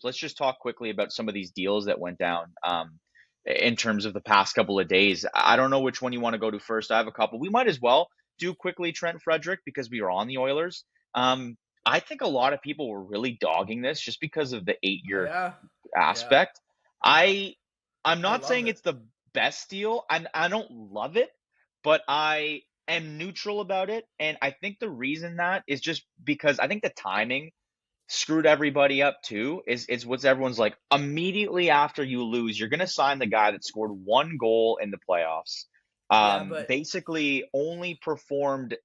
Let's just talk quickly about some of these deals that went down in terms of the past couple of days. I don't know which one you want to go to first. I have a couple. We might as well do quickly Trent Frederic because we are on the Oilers. Um, I think a lot of people were really dogging this just because of the 8-year Yeah, yeah, aspect. I I'm I not love saying it. it's the best deal. I don't love it, but I am neutral about it. And I think the reason that is just because I think the timing screwed everybody up too. Is what's everyone's like immediately after you lose, you're gonna sign the guy that scored one goal in the playoffs. Yeah, but Basically only performed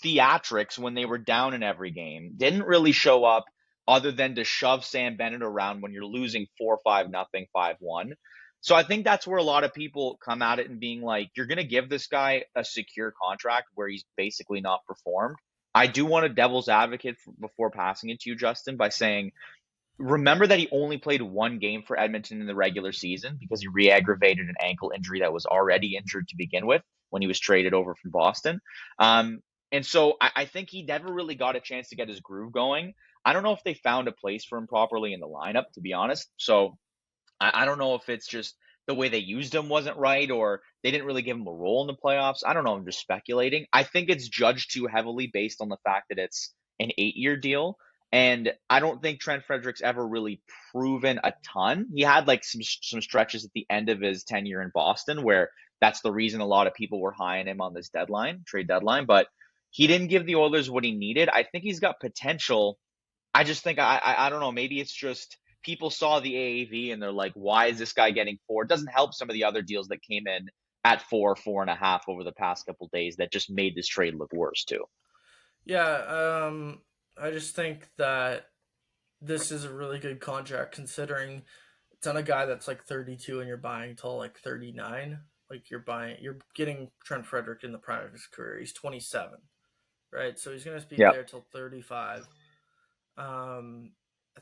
theatrics when they were down in every game. Didn't really show up other than to shove Sam Bennett around when you're losing 4-5 nothing, 5-1. So I think that's where a lot of people come at it and being like, you're going to give this guy a secure contract where he's basically not performed. I do want a devil's advocate before passing it to you, Justin, by saying, remember that he only played one game for Edmonton in the regular season because he re-aggravated an ankle injury that was already injured to begin with when he was traded over from Boston. And so I think he never really got a chance to get his groove going. I don't know if they found a place for him properly in the lineup, to be honest. So I don't know if it's just the way they used him wasn't right or they didn't really give him a role in the playoffs. I don't know. I'm just speculating. I think it's judged too heavily based on the fact that it's an 8-year deal. And I don't think Trent Frederic's ever really proven a ton. He had like some stretches at the end of his tenure in Boston where that's the reason a lot of people were high on him on this trade deadline. But he didn't give the Oilers what he needed. I think he's got potential. I just think I don't know. Maybe it's just people saw the AAV and they're like, why is this guy getting four? It doesn't help some of the other deals that came in at 4.5 over the past couple days that just made this trade look worse too. yeah. I just think that this is a really good contract considering it's on a guy that's like 32 and you're buying till like 39. Like you're getting Trent Frederic in the prime of his career. He's 27, right? So he's gonna be Yeah. there till 35.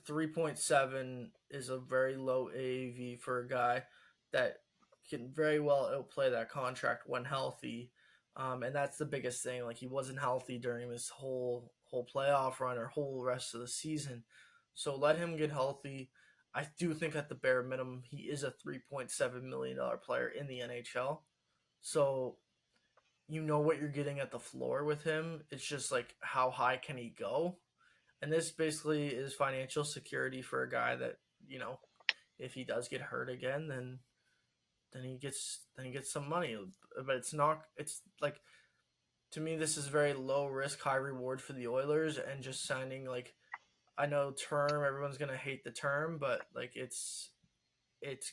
3.7 is a very low AAV for a guy that can very well outplay that contract when healthy. And that's the biggest thing. Like he wasn't healthy during this whole playoff run or whole rest of the season. So let him get healthy. I do think at the bare minimum he is a $3.7 million player in the NHL. So you know what you're getting at the floor with him. It's just like how high can he go? And this basically is financial security for a guy that, you know, if he does get hurt again, then he gets some money. But it's like to me this is very low risk, high reward for the Oilers and just signing like I know term, everyone's gonna hate the term, but like it's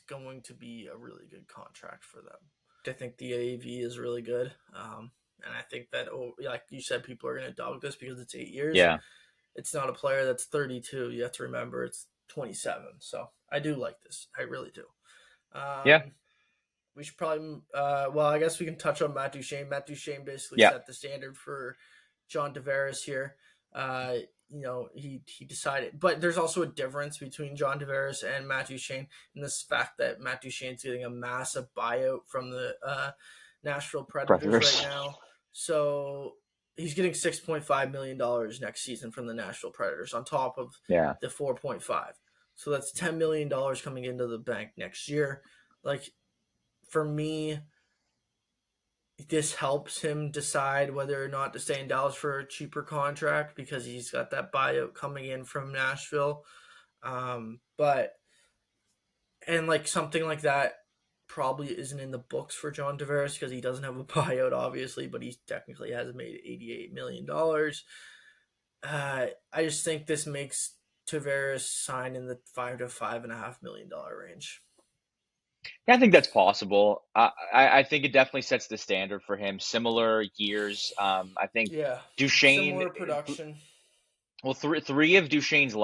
going to be a really good contract for them. I think the AAV is really good. And I think that, like you said, people are going to dog this because it's 8 years. Yeah. It's not a player that's 32. You have to remember it's 27. So I do like this. I really do. Yeah. We should probably, well, I guess we can touch on Matt Duchene. Matt Duchene basically Yeah. set the standard for John Tavares here. Uh, he decided, but there's also a difference between John Tavares and Matt Duchene in this fact that Matt Duchene's getting a massive buyout from the Nashville Predators right Predators. now. So he's getting $6.5 million next season from the Nashville Predators on top of Yeah. the 4.5. So that's $10 million coming into the bank next year. Like for me, this helps him decide whether or not to stay in Dallas for a cheaper contract because he's got that buyout coming in from Nashville. But and like something like that probably isn't in the books for John Tavares because he doesn't have a buyout, obviously, but he technically has made $88 million. I just think this makes Tavares sign in the $5 to $5.5 million range. Yeah, I think that's possible. I think it definitely sets the standard for him. Similar years. I think Yeah, Duchesne. similar production. Well, three of Duchesne's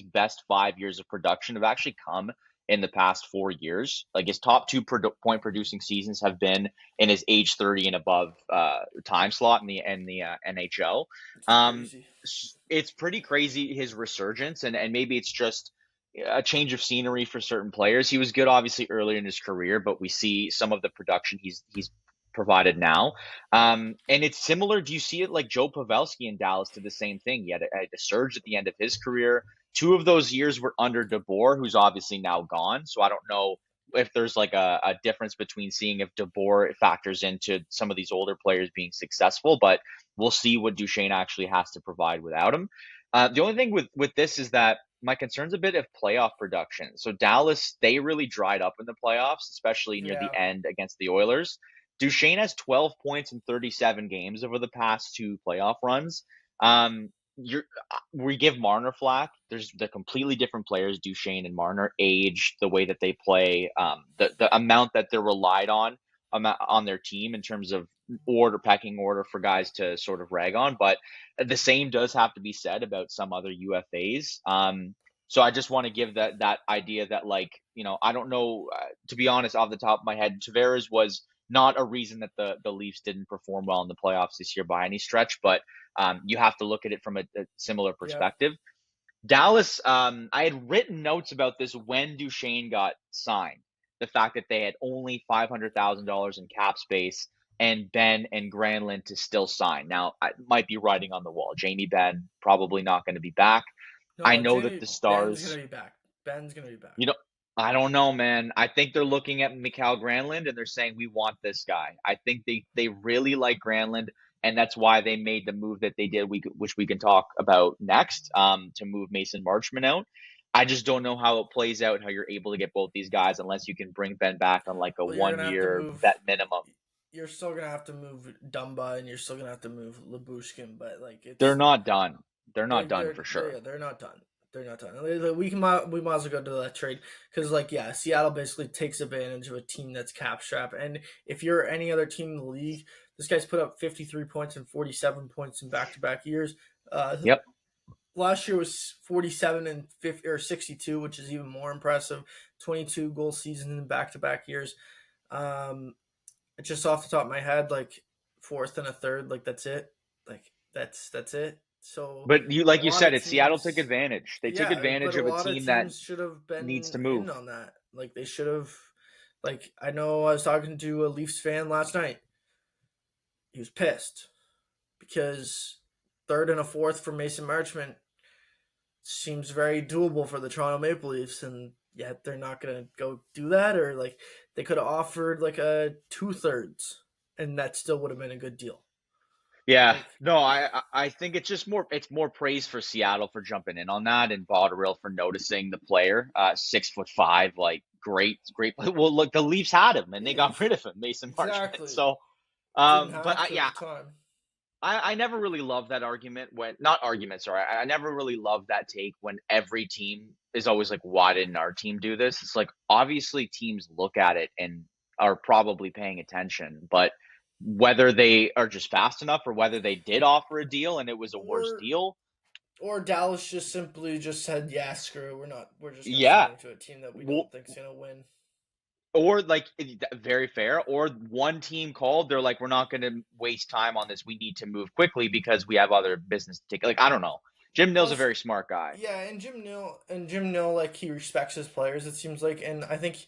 best 5 years of production have actually come in the past 4 years. Like his top two point producing seasons have been in his age 30 and above time slot in the NHL. It's Um, crazy. it's pretty crazy his resurgence, and maybe it's just a change of scenery for certain players. He was good obviously earlier in his career, but we see some of the production he's provided now. And it's similar. Do you see it like Joe Pavelski in Dallas did the same thing? He had a surge at the end of his career. 2 of those years were under DeBoer, who's obviously now gone. So I don't know if there's like a difference between seeing if DeBoer factors into some of these older players being successful, but we'll see what Duchene actually has to provide without him. The only thing with this is that my concern's a bit of playoff production. So Dallas, they really dried up in the playoffs, especially near the Yeah. end against the Oilers. Duchene has 12 points in 37 games over the past 2 playoff runs. You're We give Marner flack. They're completely different players, Duchene and Marner. Age, the way that they play, the amount that they're relied on their team in terms of pecking order for guys to sort of rag on. But the same does have to be said about some other UFAs. So I just want to give that idea that, like, I don't know, to be honest, off the top of my head, Tavares was not a reason that the Leafs didn't perform well in the playoffs this year by any stretch, but you have to look at it from a similar Yep. perspective. Dallas, I had written notes about this when Duchene got signed. The fact that they had only $500,000 in cap space and Ben and Granlund to still sign. Now, I might be writing on the wall. Jamie Benn probably not going to be back. I No, know that Jamie the Ben's Stars, gonna be back. Ben's gonna be back. you know, I don't know, man. I think they're looking at Mikael Granlund and they're saying we want this guy. I think they really like Granlund, and that's why they made the move that they did, which we can talk about next, to move Mason Marchment out. I just don't know how it plays out, how you're able to get both these guys unless you can bring Ben back on like a Well, you're one gonna have to year move. vet minimum. You're still gonna have to move Dumba, and you're still gonna have to move Labushkin. But like, They're it's not done. They're not they're done they're for they're, sure. yeah, they're not done. They're not done. We might as well go to that trade because, like, yeah, Seattle basically takes advantage of a team that's cap strapped. And if you're any other team in the league, this guy's put up 53 points and 47 points in back to back years. Uh, Yep. Last year was 47 and 50 or 62, which is even more impressive. 22 goal season in back to back years. Um, just off the top of my head, like fourth and a third, like that's it. Like that's it. So But you, a like you lot said, of it's Seattle took teams, advantage. They took yeah, but advantage a of a lot of team that teams should have needs been to move. in on that. Like they should have. Like I know I was talking to a Leafs fan last night. He was pissed because third and a fourth for Mason Marchment seems very doable for the Toronto Maple Leafs, and yet they're not going to go do that. Or like they could have offered like a 2/3, and that still would have been a good deal. Yeah, Like no, I think it's more praise for Seattle for jumping in on that and Botterill for noticing the player. 6'5", like great. Well, look, the Leafs had him and they yeah, got rid of him, Mason Marchment. exactly. So, Didn't but have to at yeah, the time. I never really loved that argument when not argument, sorry. I never really loved that take when every team is always like, why didn't our team do this? It's like obviously teams look at it and are probably paying attention, but whether they are just fast enough or whether they did offer a deal and it was a worse Or deal. Dallas just simply just said, yeah, screw it. We're just gonna Yeah. sign him to a team that we Well, don't think's gonna win. or like very fair, or one team called, they're like, we're not going to waste time on this. We need to move quickly because we have other business to take. Like, I don't know. Jim Nill's a Plus, very smart guy. yeah, and Jim Neal, like he respects his players. It seems like, and I think,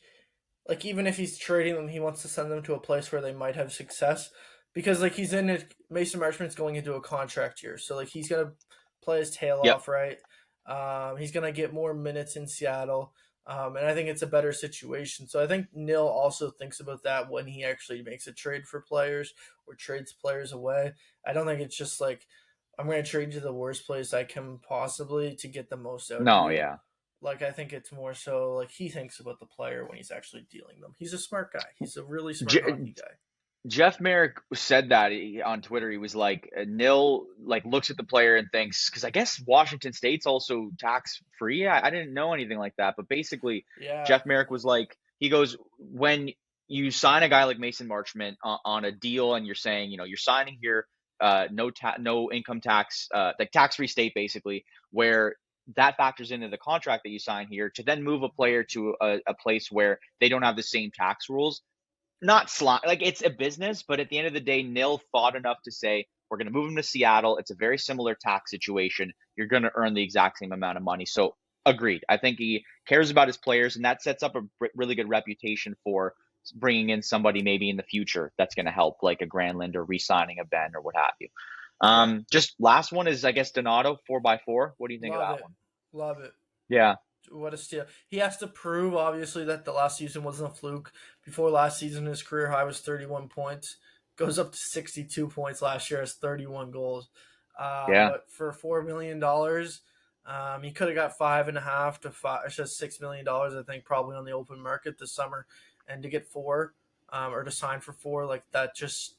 like even if he's trading them, he wants to send them to a place where they might have success, because like he's in it. Mason Marchment's going into a contract year, so like he's gonna play his tail Yep. off, right? He's gonna get more minutes in Seattle. And I think it's a better situation. So I think Neil also thinks about that when he actually makes a trade for players or trades players away. I don't think it's just like I'm going to trade you the worst place I can possibly to get the most out of No, you. yeah. Like I think it's more so like he thinks about the player when he's actually dealing them. He's a smart guy. He's a really smart J- hockey guy. Jeff Merrick said that on Twitter. He was like, Nil like looks at the player and thinks, because I guess Washington State's also tax free. I didn't know anything like that, but basically, Yeah. Jeff Merrick was like, he goes, when you sign a guy like Mason Marchment on a deal, and you're saying, you're signing here, no income tax, like tax free state basically, where that factors into the contract that you sign here to then move a player to a place where they don't have the same tax rules, not slot like it's a business, but at the end of the day, Nil thought enough to say, we're going to move him to Seattle. It's a very similar tax situation. You're going to earn the exact same amount of money. So agreed. I think he cares about his players, and that sets up a really good reputation for bringing in somebody maybe in the future that's going to help, like a Granlund or re-signing a Ben or what have you. Yeah. Just last one is, I guess, Donato 4x4. What do you think of Love that it. one? Love it. Yeah. What a steal. He has to prove, obviously, that the last season wasn't a fluke. Before last season, his career high was 31 points. Goes up to 62 points last year, has 31 goals. Yeah. But for $4 million, he could have got 5.5 to $6 million, I think, probably on the open market this summer. And to get four, or to sign for four, like that, just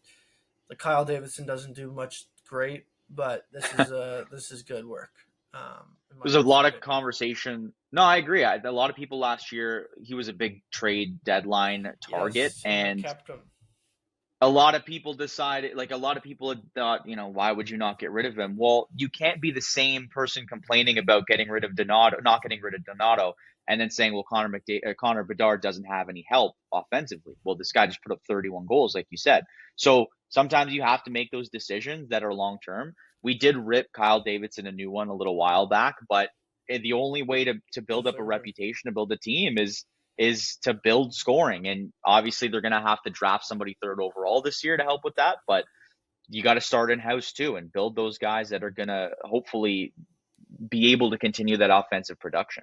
like Kyle Davidson doesn't do much great, but this is good work. In my There's a personal lot of opinion. conversation. No, I agree. A lot of people last year, he was a big trade deadline target, Yes, and they and kept him. a lot of people decided, like a lot of people had thought, why would you not get rid of him? Well, you can't be the same person complaining about getting rid of Donato, not getting rid of Donato, and then saying, well, Connor Bedard doesn't have any help offensively. Well, this guy just put up 31 goals, like you said. So sometimes you have to make those decisions that are long term. We did rip Kyle Davidson a new one a little while back, but the only way to To build up a figure. reputation, to build a team is to build scoring. And obviously they're going to have to draft somebody third overall this year to help with that. But you got to start in house too and build those guys that are going to hopefully be able to continue that offensive production.